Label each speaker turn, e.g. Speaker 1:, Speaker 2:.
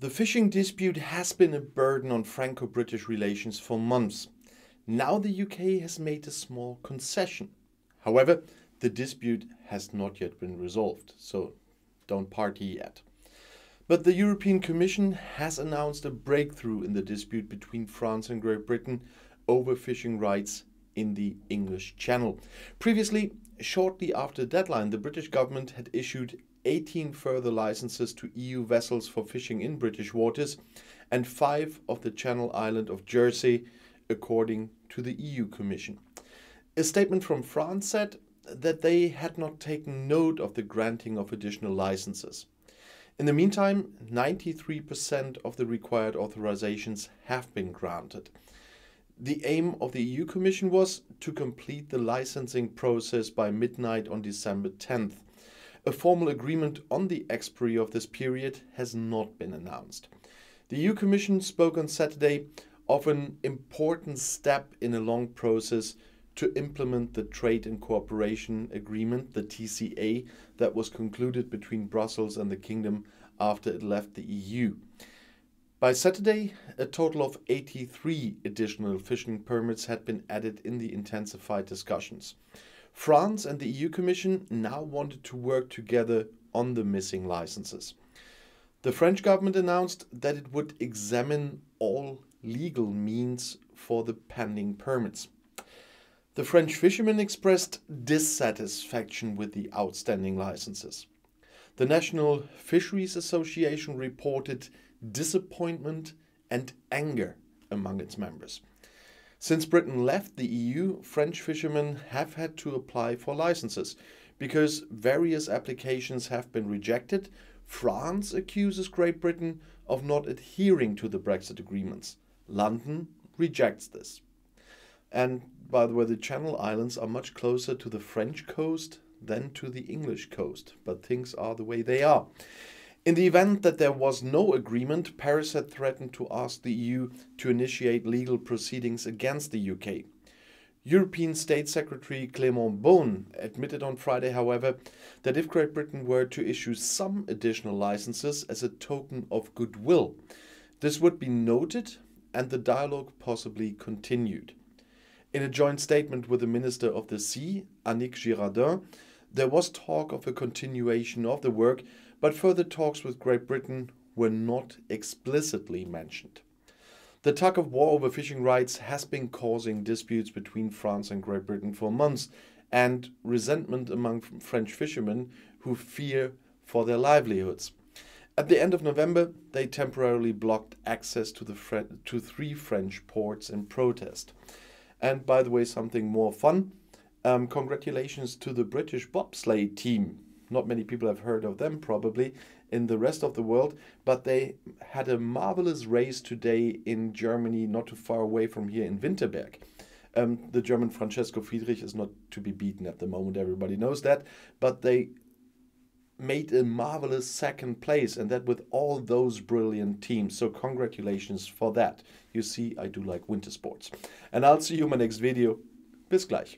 Speaker 1: The fishing dispute has been a burden on Franco-British relations for months. Now the UK has made a small concession. However, the dispute has not yet been resolved, so don't party yet. But the European Commission has announced a breakthrough in the dispute between France and Great Britain over fishing rights in the English Channel. Previously, shortly after the deadline, the British government had issued 18 further licenses to EU vessels for fishing in British waters and 5 of the Channel island of Jersey, according to the EU Commission. A statement from France said that they had not taken note of the granting of additional licenses. In the meantime, 93% of the required authorizations have been granted. The aim of the EU Commission was to complete the licensing process by midnight on December 10th. A formal agreement on the expiry of this period has not been announced. The EU Commission spoke on Saturday of an important step in a long process to implement the Trade and Cooperation Agreement, the TCA, that was concluded between Brussels and the Kingdom after it left the EU. By Saturday, a total of 83 additional fishing permits had been added in the intensified discussions. France and the EU Commission now wanted to work together on the missing licenses. The French government announced that it would examine all legal means for the pending permits. The French fishermen expressed dissatisfaction with the outstanding licenses. The National Fisheries Association reported disappointment and anger among its members. Since Britain left the EU, French fishermen have had to apply for licenses. Because various applications have been rejected, France accuses Great Britain of not adhering to the Brexit agreements. London rejects this. And by the way, the Channel Islands are much closer to the French coast than to the English coast, but things are the way they are. In the event that there was no agreement, Paris had threatened to ask the EU to initiate legal proceedings against the UK. European State Secretary Clément Beaune admitted on Friday, however, that if Great Britain were to issue some additional licenses as a token of goodwill, this would be noted and the dialogue possibly continued. In a joint statement with the Minister of the Sea, Annick Girardin, there was talk of a continuation of the work, but further talks with Great Britain were not explicitly mentioned. The tug of war over fishing rights has been causing disputes between France and Great Britain for months and resentment among French fishermen who fear for their livelihoods. At the end of November, they temporarily blocked access to 3 French ports in protest. And by the way, something more fun, congratulations to the British bobsleigh team. Not many people have heard of them probably in the rest of the world, but they had a marvelous race today in Germany, not too far away from here in Winterberg. The German Francesco Friedrich is not to be beaten at the moment, everybody knows that, but they made a marvelous second place, and that with all those brilliant teams. So congratulations for that. You see, I do like winter sports. And I'll see you in my next video. Bis gleich.